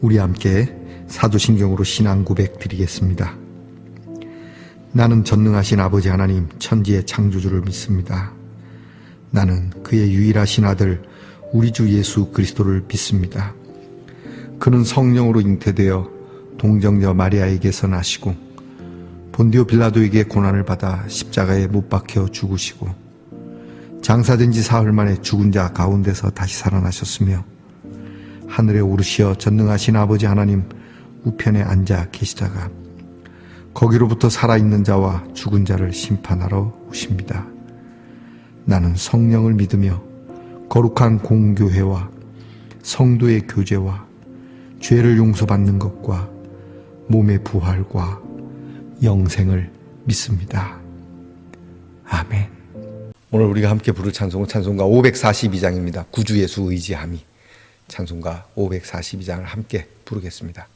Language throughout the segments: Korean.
우리 함께 사도신경으로 신앙 고백 드리겠습니다. 나는 전능하신 아버지 하나님 천지의 창조주를 믿습니다. 나는 그의 유일하신 아들 우리 주 예수 그리스도를 믿습니다. 그는 성령으로 잉태되어 동정녀 마리아에게서 나시고 본디오 빌라도에게 고난을 받아 십자가에 못 박혀 죽으시고 장사된 지 사흘 만에 죽은 자 가운데서 다시 살아나셨으며 하늘에 오르시어 전능하신 아버지 하나님 우편에 앉아 계시다가 거기로부터 살아있는 자와 죽은 자를 심판하러 오십니다. 나는 성령을 믿으며 거룩한 공교회와 성도의 교제와 죄를 용서받는 것과 몸의 부활과 영생을 믿습니다. 아멘. 오늘 우리가 함께 부를 찬송은 찬송가 542장입니다. 구주 예수 의지함이. 찬송가 542장을 함께 부르겠습니다.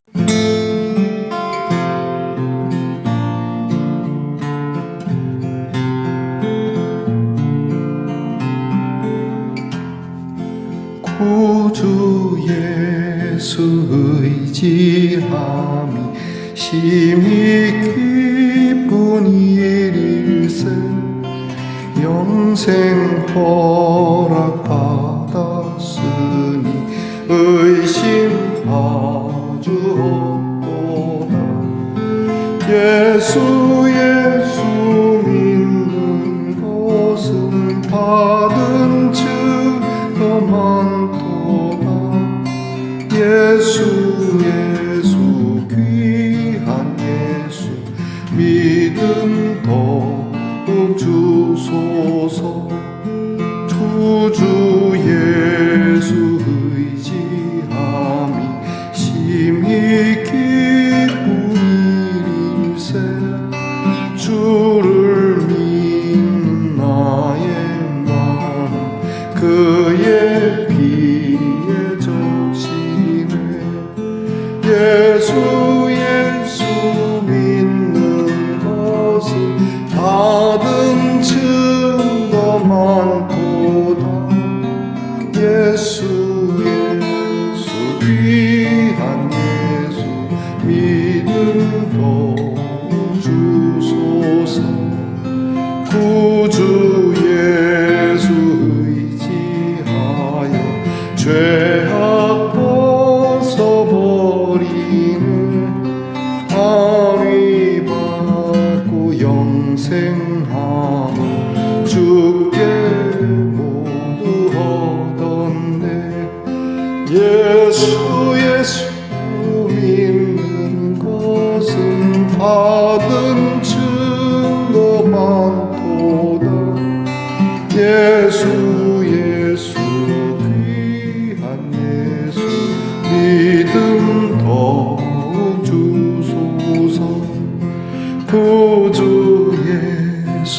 구주 예수 의지함이 심히 기쁜 일일세 영생 허락받았으니 의심하주 없도다. 예수 믿는 것은 받은 증거 많도다. 예수 귀한 예수 믿음 더욱 주소서. 구주 예수 의지함이 심히 기쁜 일일세 주를 믿는 나의 마음 그의 피에 적시네. 예수 믿는 것은 받은 증거 많도다. 예수 귀한 예수 믿음 더욱 주소서. 구주 예수 의지하여 죄악 벗어버리는 안위 받고 영생함을 주께 모두 얻었네. 예수 믿는 것은 받은 증거 많도다. 예수 귀한 예수 믿음 더욱 주소서. 구주 예수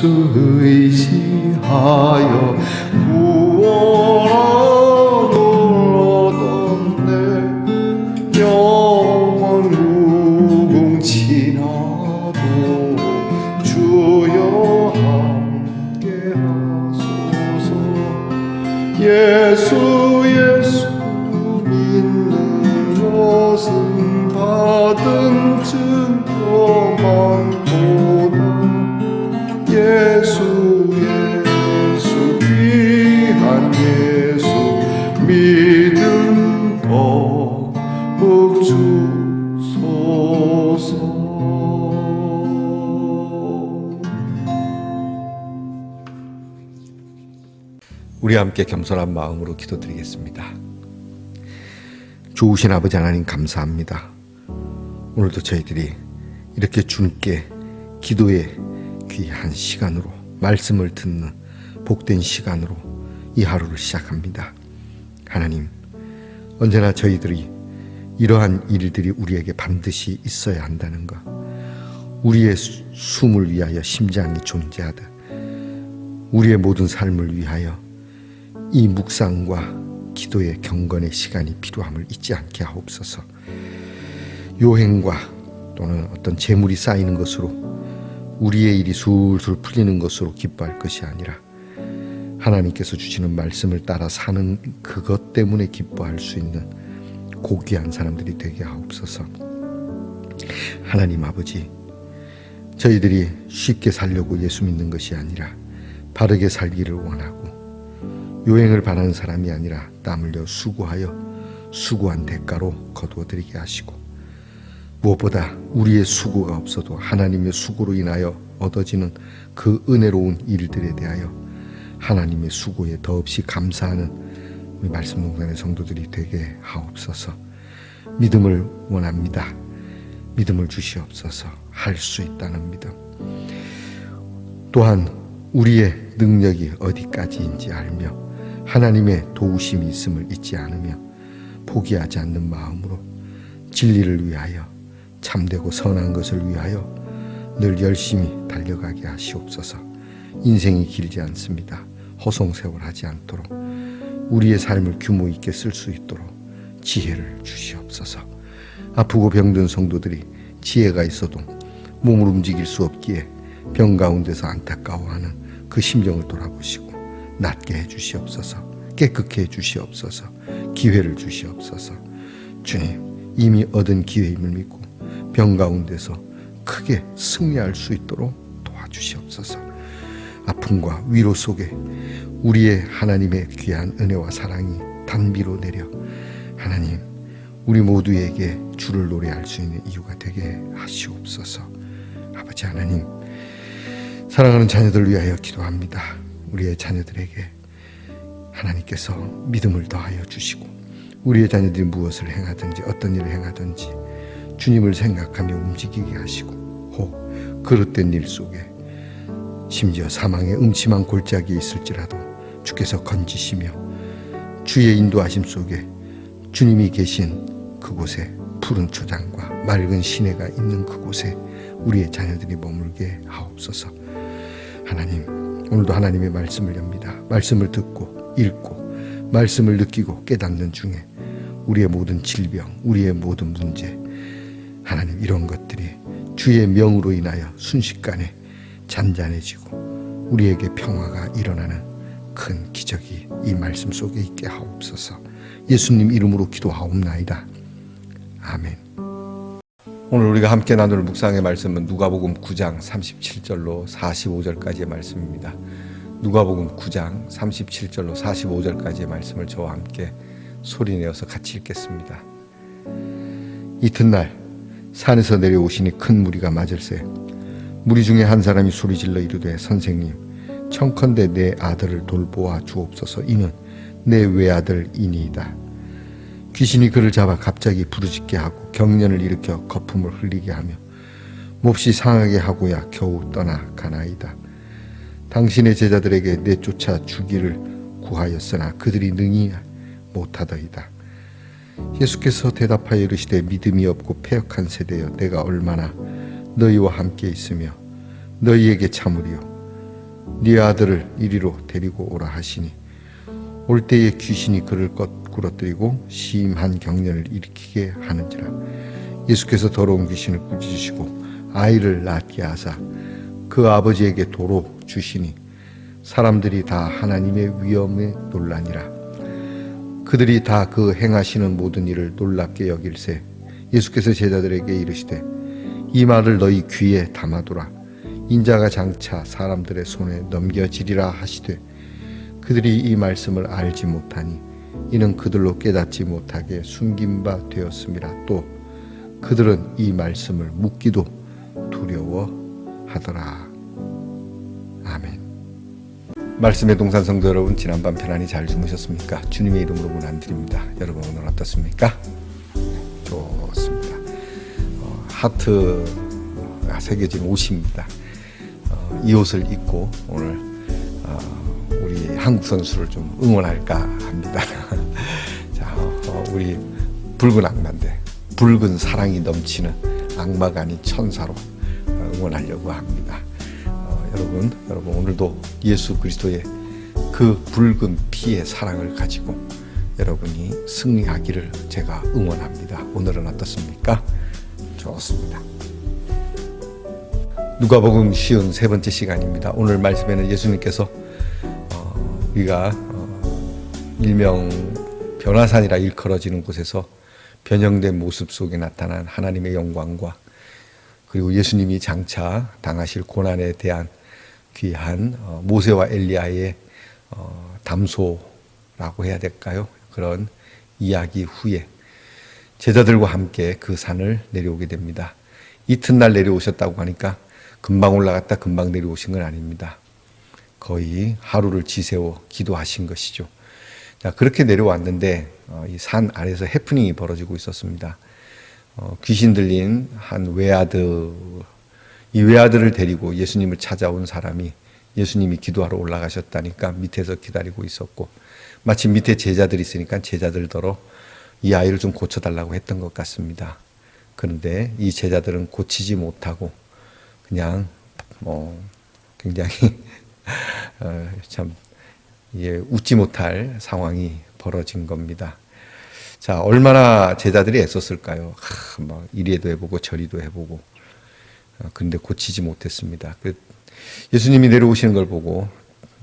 의지하여 구원을 얻었네. 영원 무궁지나도 주여 함께 하소서. 예수 믿는 것은 받은 증거 많도다. 예수 귀한 예수 믿음 더욱 주소서. 우리 함께 겸손한 마음으로 기도드리겠습니다. 좋으신 아버지 하나님 감사합니다. 오늘도 저희들이 이렇게 주님께 기도의 귀한 시간으로 말씀을 듣는 복된 시간으로 이 하루를 시작합니다. 하나님, 언제나 저희들이 이러한 일들이 우리에게 반드시 있어야 한다는 것, 우리의 숨을 위하여 심장이 존재하듯 우리의 모든 삶을 위하여 이 묵상과 기도의 경건의 시간이 필요함을 잊지 않게 하옵소서. 요행과 또는 어떤 재물이 쌓이는 것으로 우리의 일이 술술 풀리는 것으로 기뻐할 것이 아니라 하나님께서 주시는 말씀을 따라 사는 그것 때문에 기뻐할 수 있는 고귀한 사람들이 되게 하옵소서. 하나님 아버지, 저희들이 쉽게 살려고 예수 믿는 것이 아니라 바르게 살기를 원하고 요행을 바라는 사람이 아니라 땀 흘려 수고하여 수고한 대가로 거두어드리게 하시고, 무엇보다 우리의 수고가 없어도 하나님의 수고로 인하여 얻어지는 그 은혜로운 일들에 대하여 하나님의 수고에 더없이 감사하는 우리 말씀동산의 성도들이 되게 하옵소서. 믿음을 원합니다. 믿음을 주시옵소서. 할 수 있다는 믿음, 또한 우리의 능력이 어디까지인지 알며 하나님의 도우심이 있음을 잊지 않으며 포기하지 않는 마음으로 진리를 위하여, 참되고 선한 것을 위하여 늘 열심히 달려가게 하시옵소서. 인생이 길지 않습니다. 허송세월하지 않도록 우리의 삶을 규모 있게 쓸 수 있도록 지혜를 주시옵소서. 아프고 병든 성도들이 지혜가 있어도 몸을 움직일 수 없기에 병 가운데서 안타까워하는 그 심정을 돌아보시고 낫게 해주시옵소서. 깨끗게 해주시옵소서. 기회를 주시옵소서. 주님, 이미 얻은 기회임을 믿고 병 가운데서 크게 승리할 수 있도록 도와주시옵소서. 아픔과 위로 속에 우리의 하나님의 귀한 은혜와 사랑이 단비로 내려 하나님, 우리 모두에게 주를 노래할 수 있는 이유가 되게 하시옵소서. 아버지 하나님, 사랑하는 자녀들을 위하여 기도합니다. 우리의 자녀들에게 하나님께서 믿음을 더하여 주시고, 우리의 자녀들이 무엇을 행하든지 어떤 일을 행하든지 주님을 생각하며 움직이게 하시고, 혹 그릇된 일 속에 심지어 사망의 음침한 골짜기에 있을지라도 주께서 건지시며 주의 인도하심 속에 주님이 계신 그곳에 푸른 초장과 맑은 시내가 있는 그곳에 우리의 자녀들이 머물게 하옵소서. 하나님, 오늘도 하나님의 말씀을 엽니다. 말씀을 듣고 읽고 말씀을 느끼고 깨닫는 중에 우리의 모든 질병, 우리의 모든 문제, 하나님, 이런 것들이 주의 명으로 인하여 순식간에 잔잔해지고 우리에게 평화가 일어나는 큰 기적이 이 말씀 속에 있게 하옵소서. 예수님 이름으로 기도하옵나이다. 아멘. 오늘 우리가 함께 나눌 묵상의 말씀은 누가복음 9장 37절로 45절까지의 말씀입니다. 누가복음 9장 37절로 45절까지의 말씀을 저와 함께 소리내어서 같이 읽겠습니다. 이튿날 산에서 내려오시니 큰 무리가 맞을세. 무리 중에 한 사람이 소리질러 이르되, 선생님, 청컨대 내 아들을 돌보아 주옵소서. 이는 내 외아들이니이다. 귀신이 그를 잡아 갑자기 부르짖게 하고 경련을 일으켜 거품을 흘리게 하며 몹시 상하게 하고야 겨우 떠나가나이다. 당신의 제자들에게 내쫓아 주기를 구하였으나 그들이 능히 못하더이다. 예수께서 대답하여 이르시되, 믿음이 없고 패역한 세대여, 내가 얼마나 너희와 함께 있으며 너희에게 참으리요. 네 아들을 이리로 데리고 오라 하시니 올 때에 귀신이 그를 꿇어뜨리고 심한 경련을 일으키게 하는지라. 예수께서 더러운 귀신을 꾸짖으시고 아이를 낳게 하사 그 아버지에게 도로 주시니 사람들이 다 하나님의 위엄에 놀라니라. 그들이 다 그 행하시는 모든 일을 놀랍게 여길세 예수께서 제자들에게 이르시되, 이 말을 너희 귀에 담아두라. 인자가 장차 사람들의 손에 넘겨지리라 하시되 그들이 이 말씀을 알지 못하니 이는 그들로 깨닫지 못하게 숨긴 바 되었음이라. 또 그들은 이 말씀을 묻기도 두려워하더라. 아멘. 말씀의 동산 성도 여러분, 지난밤 편안히 잘 주무셨습니까? 주님의 이름으로 문안드립니다. 여러분 오늘 어떻습니까? 좋습니다. 하트가 새겨진 옷입니다. 이 옷을 입고 오늘 우리 한국 선수를 좀 응원할까 합니다. 자, 우리 붉은 악마인데 붉은 사랑이 넘치는 악마가 아닌 천사로 응원하려고 합니다. 여러분 오늘도 예수 그리스도의 그 붉은 피의 사랑을 가지고 여러분이 승리하기를 제가 응원합니다. 오늘은 어떻습니까? 좋습니다. 누가복음 쉬운 세 번째 시간입니다. 오늘 말씀에는 예수님께서 우리가 일명 변화산이라 일컬어지는 곳에서 변형된 모습 속에 나타난 하나님의 영광과 그리고 예수님이 장차 당하실 고난에 대한 귀한 모세와 엘리야의 담소라고 해야 될까요? 그런 이야기 후에 제자들과 함께 그 산을 내려오게 됩니다. 이튿날 내려오셨다고 하니까 금방 올라갔다 금방 내려오신 건 아닙니다. 거의 하루를 지새워 기도하신 것이죠. 자, 그렇게 내려왔는데 이 산 아래서 해프닝이 벌어지고 있었습니다. 귀신 들린 한 외아들, 이 외아들을 데리고 예수님을 찾아온 사람이 예수님이 기도하러 올라가셨다니까 밑에서 기다리고 있었고, 마침 밑에 제자들이 있으니까 제자들더러 이 아이를 좀 고쳐달라고 했던 것 같습니다. 그런데 이 제자들은 고치지 못하고 그냥 굉장히 참 웃지 못할 상황이 벌어진 겁니다. 자, 얼마나 제자들이 애썼을까요? 막 이리도 해보고 저리도 해보고. 근데 고치지 못했습니다. 예수님이 내려오시는 걸 보고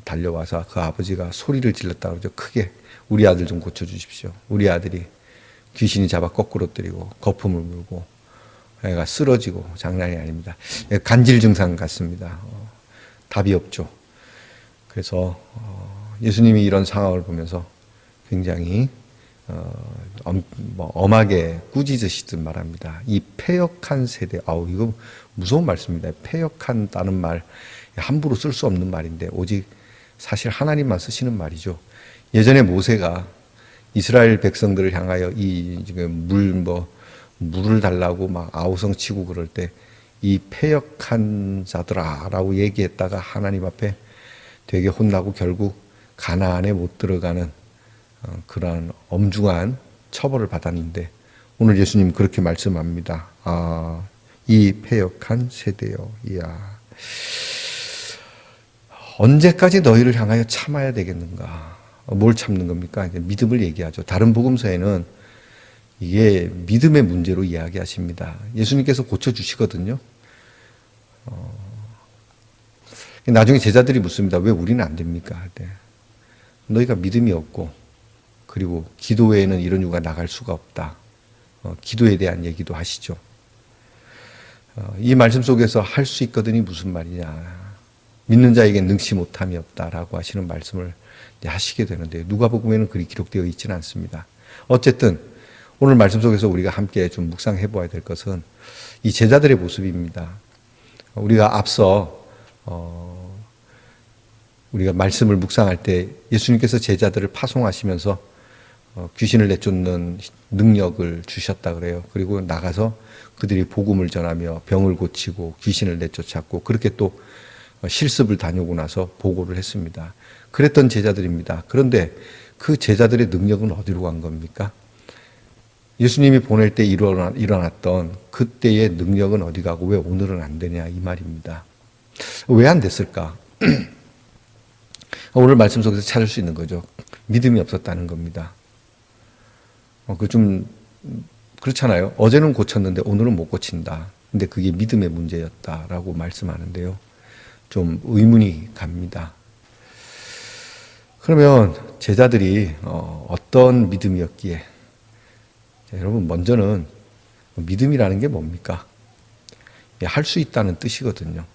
달려와서 그 아버지가 소리를 질렀다 그러죠. 크게 우리 아들 좀 고쳐주십시오. 우리 아들이 귀신이 잡아 거꾸로 때리고 거품을 물고 애가 쓰러지고 장난이 아닙니다. 간질 증상 같습니다. 답이 없죠. 그래서 예수님이 이런 상황을 보면서 굉장히 엄하게 꾸짖으시듯 말합니다. 이 패역한 세대, 이거 무서운 말씀입니다. 패역한다는 말 함부로 쓸 수 없는 말인데 오직 사실 하나님만 쓰시는 말이죠. 예전에 모세가 이스라엘 백성들을 향하여 이 지금 물을 달라고 막 아우성 치고 그럴 때 이 패역한 자들아라고 얘기했다가 하나님 앞에 되게 혼나고 결국 가나안에 못 들어가는 그러한 엄중한 처벌을 받았는데 오늘 예수님 그렇게 말씀합니다. 이 패역한 세대요. 이야. 언제까지 너희를 향하여 참아야 되겠는가? 뭘 참는 겁니까? 믿음을 얘기하죠. 다른 복음서에는 이게 믿음의 문제로 이야기하십니다. 예수님께서 고쳐주시거든요. 나중에 제자들이 묻습니다. 왜 우리는 안 됩니까? 너희가 믿음이 없고 그리고 기도회에는 이런 이유가 나갈 수가 없다. 기도에 대한 얘기도 하시죠. 이 말씀 속에서 할 수 있거든이 무슨 말이냐. 믿는 자에게 능치 못함이 없다라고 하시는 말씀을 하시게 되는데 누가복음에는 그리 기록되어 있지는 않습니다. 어쨌든 오늘 말씀 속에서 우리가 함께 좀 묵상해 보아야 될 것은 이 제자들의 모습입니다. 우리가 앞서 우리가 말씀을 묵상할 때 예수님께서 제자들을 파송하시면서 귀신을 내쫓는 능력을 주셨다 그래요. 그리고 나가서 그들이 복음을 전하며 병을 고치고 귀신을 내쫓았고 그렇게 또 실습을 다녀오고 나서 보고를 했습니다. 그랬던 제자들입니다. 그런데 그 제자들의 능력은 어디로 간 겁니까? 예수님이 보낼 때 일어났던 그때의 능력은 어디 가고 왜 오늘은 안 되냐 이 말입니다. 왜 안 됐을까? 오늘 말씀 속에서 찾을 수 있는 거죠. 믿음이 없었다는 겁니다. 좀 그렇잖아요. 어제는 고쳤는데 오늘은 못 고친다. 근데 그게 믿음의 문제였다라고 말씀하는데요. 좀 의문이 갑니다. 그러면 제자들이 어떤 믿음이었기에? 자, 여러분 먼저는 믿음이라는 게 뭡니까? 할 수 있다는 뜻이거든요.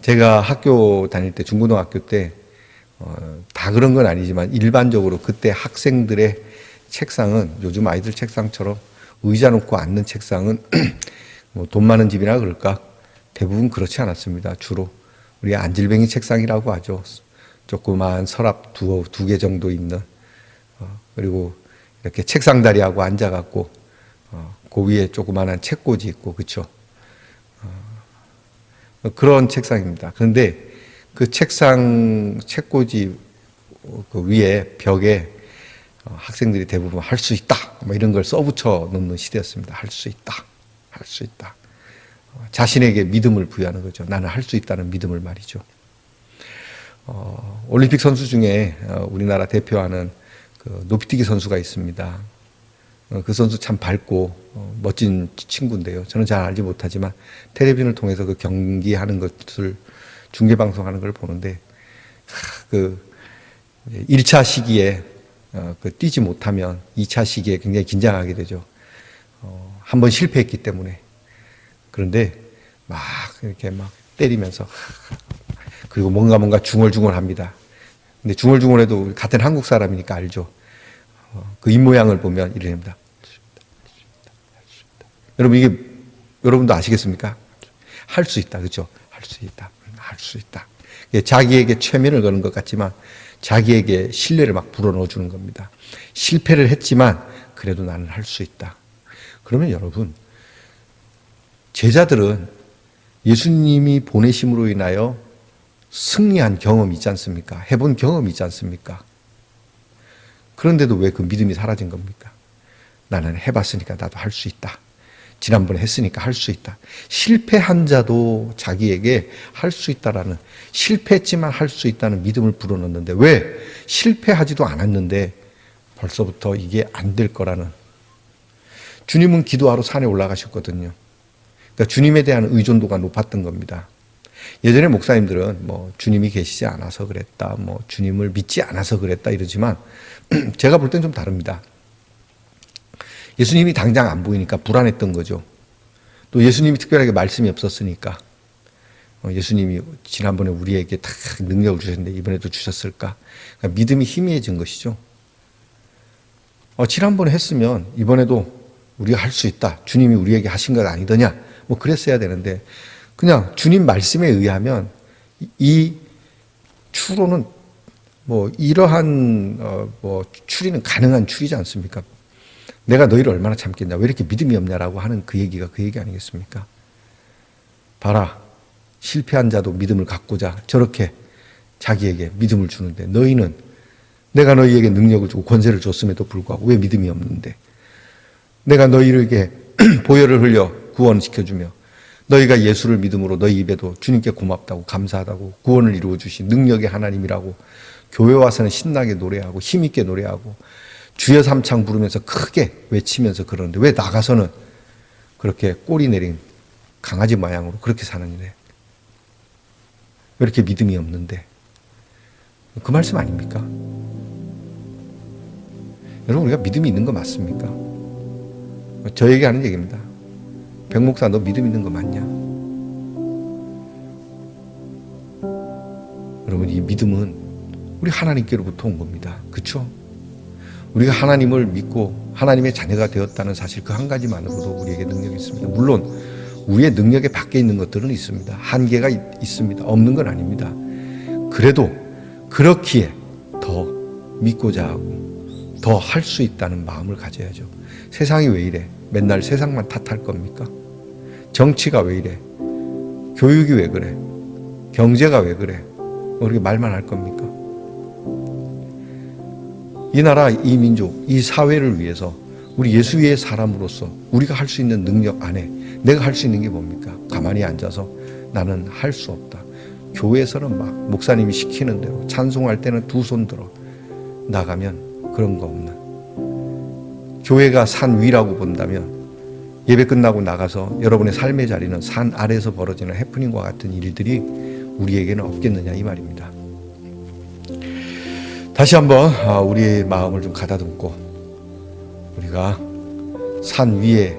제가 학교 다닐 때 중고등학교 때 다 그런 건 아니지만 일반적으로 그때 학생들의 책상은 요즘 아이들 책상처럼 의자 놓고 앉는 책상은 뭐 돈 많은 집이나 그럴까? 대부분 그렇지 않았습니다. 주로 우리가 안질뱅이 책상이라고 하죠. 조그마한 서랍 두 개 정도 있는 그리고 이렇게 책상다리하고 앉아갖고 그 위에 조그마한 책꽂이 있고 그렇죠. 그런 책상입니다. 그런데 그 책꽂이 그 위에 벽에 학생들이 대부분 할 수 있다 뭐 이런 걸 써붙여 놓는 시대였습니다. 할 수 있다, 할 수 있다. 자신에게 믿음을 부여하는 거죠. 나는 할 수 있다는 믿음을 말이죠. 올림픽 선수 중에 우리나라 대표하는 그 높이뛰기 선수가 있습니다. 그 선수 참 밝고 멋진 친구인데요. 저는 잘 알지 못하지만 텔레비전을 통해서 그 경기하는 것을 중계방송하는 걸 보는데 그 1차 시기에 뛰지 못하면 2차 시기에 굉장히 긴장하게 되죠. 한번 실패했기 때문에. 그런데 막 이렇게 막 때리면서 그리고 뭔가 중얼중얼합니다. 근데 중얼중얼해도 같은 한국 사람이니까 알죠. 그 입모양을 보면 이럽니다. 여러분 이게 여러분도 아시겠습니까? 할 수 있다, 그렇죠? 할 수 있다, 할 수 있다. 자기에게 최면을 거는 것 같지만 자기에게 신뢰를 막 불어넣어 주는 겁니다. 실패를 했지만 그래도 나는 할 수 있다. 그러면 여러분, 제자들은 예수님이 보내심으로 인하여 승리한 경험이 있지 않습니까? 해본 경험이 있지 않습니까? 그런데도 왜 그 믿음이 사라진 겁니까? 나는 해봤으니까 나도 할 수 있다. 지난번에 했으니까 할 수 있다. 실패한 자도 자기에게 할 수 있다라는, 실패했지만 할 수 있다는 믿음을 불어넣는데 왜 실패하지도 않았는데 벌써부터 이게 안 될 거라는. 주님은 기도하러 산에 올라가셨거든요. 그러니까 주님에 대한 의존도가 높았던 겁니다. 예전에 목사님들은 뭐 주님이 계시지 않아서 그랬다, 뭐 주님을 믿지 않아서 그랬다 이러지만 제가 볼 땐 좀 다릅니다. 예수님이 당장 안 보이니까 불안했던 거죠. 또 예수님이 특별하게 말씀이 없었으니까. 예수님이 지난번에 우리에게 다 능력을 주셨는데 이번에도 주셨을까? 그러니까 믿음이 희미해진 것이죠. 지난번에 했으면 이번에도 우리가 할 수 있다. 주님이 우리에게 하신 것 아니더냐? 뭐 그랬어야 되는데 그냥 주님 말씀에 의하면 이 추로는 뭐 이러한 추리는 가능한 추리지 않습니까? 내가 너희를 얼마나 참겠냐, 왜 이렇게 믿음이 없냐라고 하는 그 얘기가 그 얘기 아니겠습니까? 봐라, 실패한 자도 믿음을 갖고자 저렇게 자기에게 믿음을 주는데 너희는, 내가 너희에게 능력을 주고 권세를 줬음에도 불구하고 왜 믿음이 없는데, 내가 너희에게 보혈을 흘려 구원시켜주며 너희가 예수를 믿음으로 너희 입에도 주님께 고맙다고 감사하다고 구원을 이루어 주신 능력의 하나님이라고 교회 와서는 신나게 노래하고 힘있게 노래하고 주여 삼창 부르면서 크게 외치면서 그러는데 왜 나가서는 그렇게 꼬리 내린 강아지 모양으로 그렇게 사느냐? 왜 이렇게 믿음이 없는데? 그 말씀 아닙니까? 여러분, 우리가 믿음이 있는 거 맞습니까? 저에게 하는 얘기입니다. 백 목사, 너 믿음 있는 거 맞냐? 여러분, 이 믿음은 우리 하나님께로부터 온 겁니다. 그렇죠? 우리가 하나님을 믿고 하나님의 자녀가 되었다는 사실 그 한 가지만으로도 우리에게 능력이 있습니다. 물론 우리의 능력에 밖에 있는 것들은 있습니다. 한계가 있습니다. 없는 건 아닙니다. 그래도 그렇기에 더 믿고자 하고 더 할 수 있다는 마음을 가져야죠. 세상이 왜 이래? 맨날 세상만 탓할 겁니까? 정치가 왜 이래? 교육이 왜 그래? 경제가 왜 그래? 그렇게 말만 할 겁니까? 이 나라, 이 민족, 이 사회를 위해서 우리 예수 위의 사람으로서 우리가 할 수 있는 능력 안에 내가 할 수 있는 게 뭡니까? 가만히 앉아서 나는 할 수 없다. 교회에서는 막 목사님이 시키는 대로 찬송할 때는 두 손 들어 나가면 그런 거 없는, 교회가 산 위라고 본다면 예배 끝나고 나가서 여러분의 삶의 자리는 산 아래에서 벌어지는 해프닝과 같은 일들이 우리에게는 없겠느냐 이 말입니다. 다시 한번 우리의 마음을 좀 가다듬고 우리가 산 위에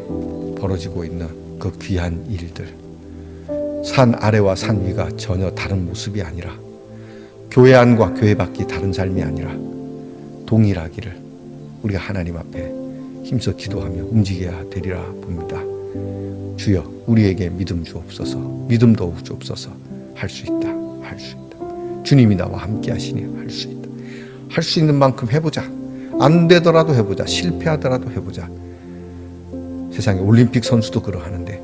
벌어지고 있는 그 귀한 일들, 산 아래와 산 위가 전혀 다른 모습이 아니라, 교회 안과 교회 밖이 다른 삶이 아니라 동일하기를 우리가 하나님 앞에 힘써 기도하며 움직여야 되리라 봅니다. 주여, 우리에게 믿음 주옵소서. 믿음 더욱 주옵소서. 할 수 있다. 할 수 있다. 주님이 나와 함께 하시니 할 수 있다. 할 수 있는 만큼 해보자. 안 되더라도 해보자. 실패하더라도 해보자. 세상에 올림픽 선수도 그러하는데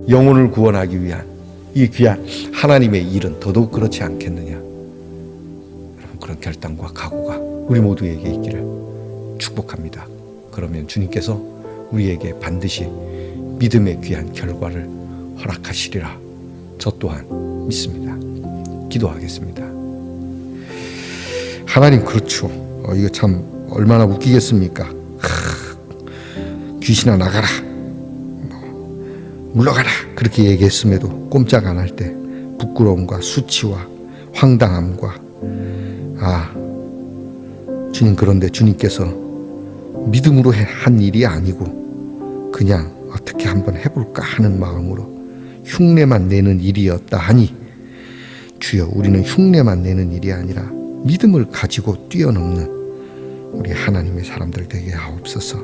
영혼을 구원하기 위한 이 귀한 하나님의 일은 더더욱 그렇지 않겠느냐. 여러분, 그런 결단과 각오가 우리 모두에게 있기를 축복합니다. 그러면 주님께서 우리에게 반드시 믿음의 귀한 결과를 허락하시리라 저 또한 믿습니다. 기도하겠습니다. 하나님, 그렇죠. 이거 참 얼마나 웃기겠습니까? 귀신아 나가라, 물러가라, 그렇게 얘기했음에도 꼼짝 안 할 때 부끄러움과 수치와 황당함과 주님, 그런데 주님께서 믿음으로 한 일이 아니고 그냥 어떻게 한번 해볼까 하는 마음으로 흉내만 내는 일이었다 하니, 주여, 우리는 흉내만 내는 일이 아니라 믿음을 가지고 뛰어넘는 우리 하나님의 사람들 되게 하옵소서.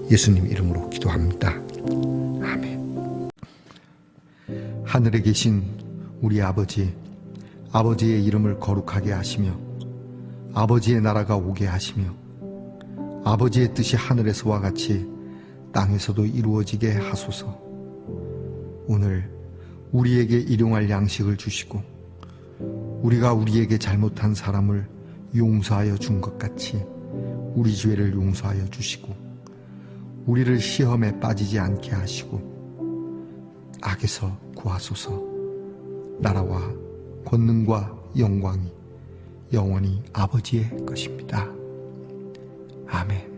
예수님 이름으로 기도합니다. 아멘. 하늘에 계신 우리 아버지, 아버지의 이름을 거룩하게 하시며 아버지의 나라가 오게 하시며 아버지의 뜻이 하늘에서와 같이 땅에서도 이루어지게 하소서. 오늘 우리에게 일용할 양식을 주시고 우리가 우리에게 잘못한 사람을 용서하여 준 것 같이 우리 죄를 용서하여 주시고 우리를 시험에 빠지지 않게 하시고 악에서 구하소서. 나라와 권능과 영광이 영원히 아버지의 것입니다. 아멘.